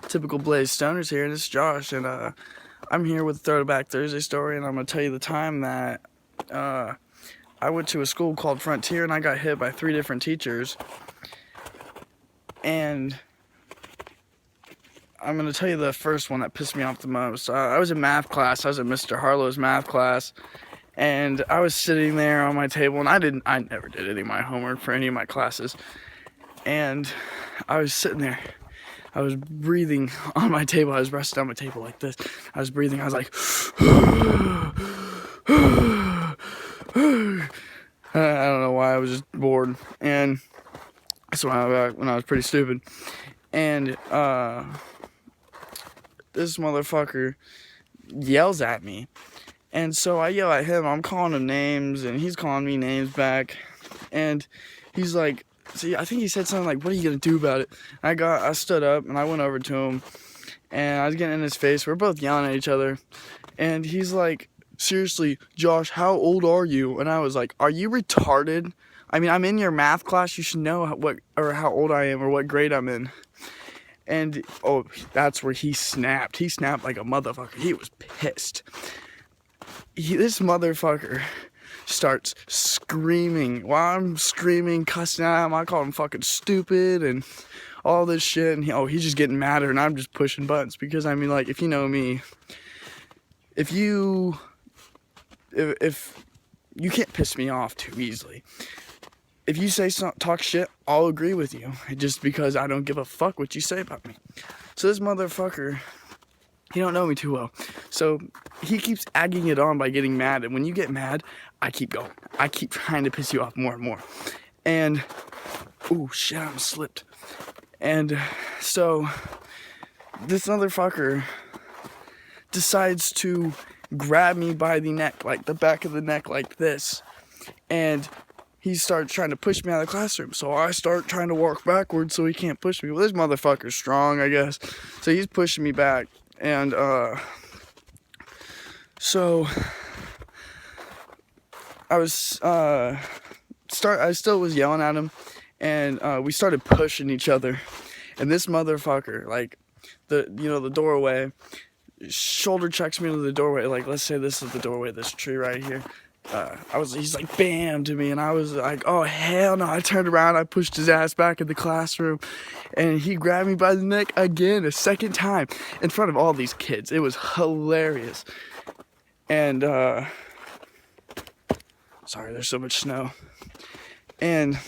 Typical Blaze Stoners here, and it's Josh, and I'm here with the Throwback Thursday story, and I'm going to tell you the time that I went to a school called Frontier, and I got hit by 3 different teachers, and I'm going to tell you the first one that pissed me off the most. I was in math class. I was in Mr. Harlow's math class, and I was sitting there on my table, and I never did any of my homework for any of my classes, and I was sitting there. I was breathing on my table. I was resting on my table like this. I was breathing. I was like, I don't know why. I was just bored. And that's when I was pretty stupid. And this motherfucker yells at me. And so I yell at him. I'm calling him names, and he's calling me names back. And he's like, see, I think he said something like, what are you going to do about it? I stood up, and I went over to him, and I was getting in his face. We were both yelling at each other. And he's like, seriously, Josh, how old are you? And I was like, are you retarded? I mean, I'm in your math class. You should know how old I am or what grade I'm in. And, oh, that's where he snapped. He snapped like a motherfucker. He was pissed. This motherfucker starts screaming while I'm screaming, cussing at him. I call him fucking stupid and all this shit. And he's just getting madder, and I'm just pushing buttons because, I mean, like, if you know me, if you can't piss me off too easily. If you say talk shit, I'll agree with you, just because I don't give a fuck what you say about me. So this motherfucker, he don't know me too well. So he keeps egging it on by getting mad. And when you get mad, I keep going. I keep trying to piss you off more and more. And, oh shit, I'm slipped. And so this motherfucker decides to grab me by the neck, like the back of the neck, like this. And he starts trying to push me out of the classroom. So I start trying to walk backwards so he can't push me. Well, this motherfucker's strong, I guess. So he's pushing me back. And so I still was yelling at him, and we started pushing each other. And this motherfucker, like the doorway, shoulder checks me to the doorway. Like, let's say this is the doorway, this tree right here. He's like, bam, to me, and I was like, oh, hell no. I turned around, I pushed his ass back in the classroom, and he grabbed me by the neck again, a second time, in front of all these kids. It was hilarious. And, sorry, there's so much snow. And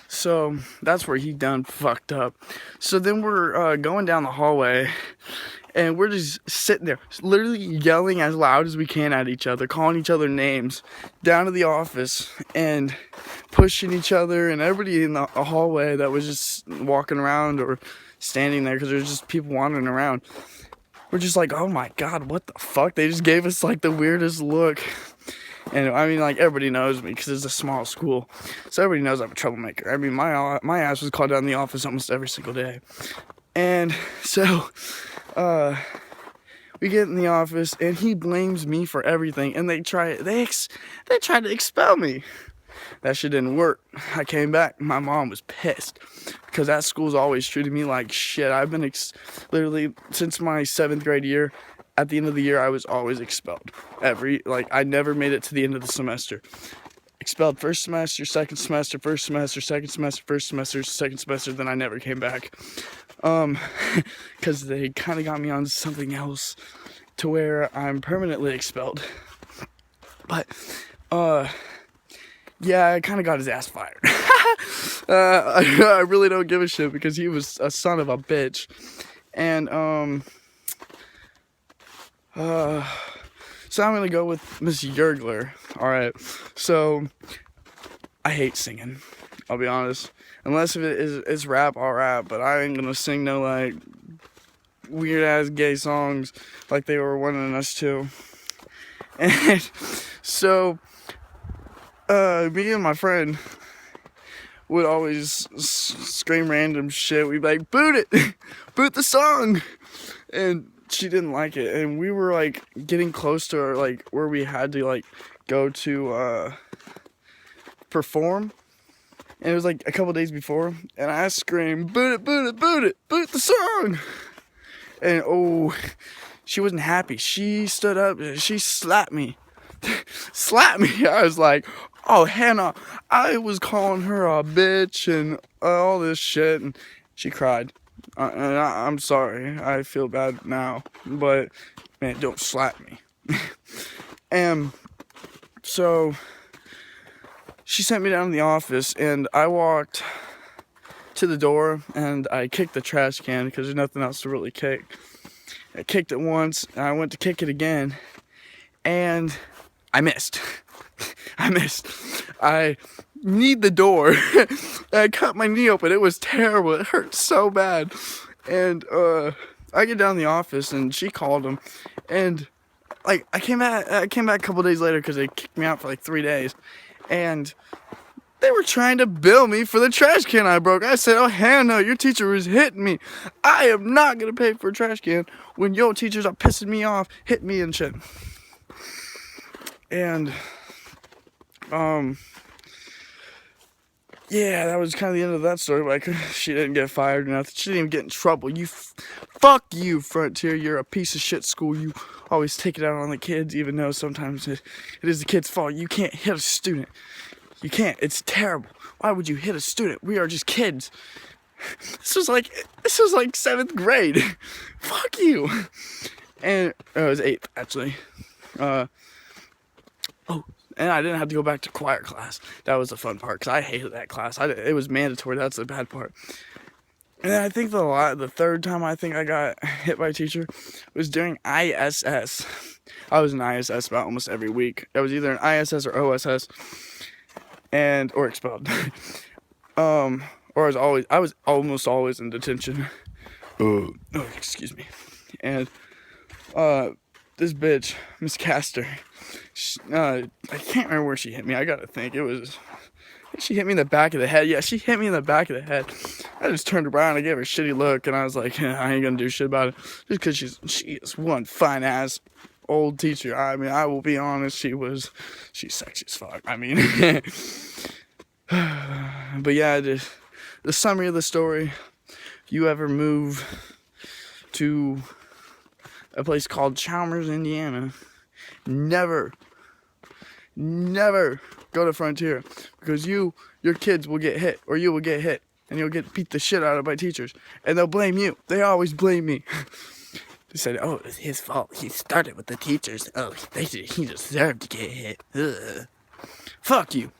so that's where he done fucked up. So then we're going down the hallway, and we're just sitting there, literally yelling as loud as we can at each other, calling each other names, down to the office, and pushing each other, and everybody in the hallway that was just walking around or standing there, because there's just people wandering around. We're just like, oh my god, what the fuck? They just gave us like the weirdest look. And I mean, like, everybody knows me because it's a small school, so everybody knows I'm a troublemaker. I mean, my ass was called down in the office almost every single day. And so we get in the office, and he blames me for everything, and they try to expel me. That shit didn't work. I came back. My mom was pissed because that school's always treated me like shit. I've been literally since my 7th grade year. At the end of the year, I was always expelled. I never made it to the end of the semester. Expelled first semester, second semester, first semester, second semester, first semester, second semester, then I never came back. Because they kind of got me on something else to where I'm permanently expelled. But, yeah, I kind of got his ass fired. I really don't give a shit because he was a son of a bitch. And, so I'm gonna go with Miss Yergler. Alright, so I hate singing, I'll be honest. Unless if it's rap, I'll rap, but I ain't gonna sing no like weird ass gay songs like they were wanting us to. And so me and my friend would always scream random shit. We'd be like, boot it, boot the song. And she didn't like it, and we were like getting close to her, like where we had to like go to perform, And it was like a couple days before, and I screamed, boot it, boot it, boot it, boot the song. And oh, she wasn't happy. She stood up, she slapped me. Slapped me. I was like, oh, Hannah, I was calling her a bitch and all this shit. And she cried. And I'm sorry. I feel bad now. But, man, don't slap me. And so she sent me down to the office, and I walked to the door, and I kicked the trash can because there's nothing else to really kick. I kicked it once, and I went to kick it again, and I missed. I missed. I kneed the door. I cut my knee open. It was terrible. It hurt so bad. And I get down to the office, and she called him, and like I came back a couple days later because they kicked me out for like 3 days, and they were trying to bill me for the trash can I broke. I said, oh, Hannah, your teacher was hitting me. I am not going to pay for a trash can when your teachers are pissing me off, hitting me and shit. And, yeah, that was kind of the end of that story. But she didn't get fired or nothing. She didn't even get in trouble. Fuck you, Frontier. You're a piece of shit school. You always take it out on the kids, even though sometimes it is the kid's fault. You can't hit a student. You can't. It's terrible. Why would you hit a student? We are just kids. This was like 7th grade. Fuck you. And it was 8th actually. And I didn't have to go back to choir class. That was the fun part because I hated that class. It was mandatory. That's the bad part. And then I think the third time I think I got hit by a teacher was during ISS. I was in ISS about almost every week. I was either in ISS or OSS. Or expelled. Or I was almost always in detention. Oh, excuse me. And this bitch, Miss Castor, I can't remember where she hit me. I gotta think. She hit me in the back of the head. Yeah, she hit me in the back of the head. I just turned around, I gave her a shitty look, and I was like, I ain't gonna do shit about it. Just because she is one fine ass old teacher. I mean, I will be honest, she's sexy as fuck. I mean, but yeah, the summary of the story, if you ever move to a place called Chalmers, Indiana, never go to Frontier, because your kids will get hit, or you will get hit, and you'll get beat the shit out of by teachers, and they'll blame you. They always blame me. They said, oh, it was his fault. He started with the teachers. Oh, he deserved to get hit. Ugh. Fuck you.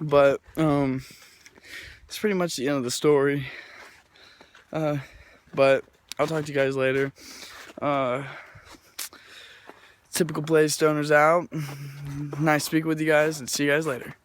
But, it's pretty much the end of the story. But I'll talk to you guys later. Typical Blaze Stoners out. Nice speaking with you guys, and see you guys later.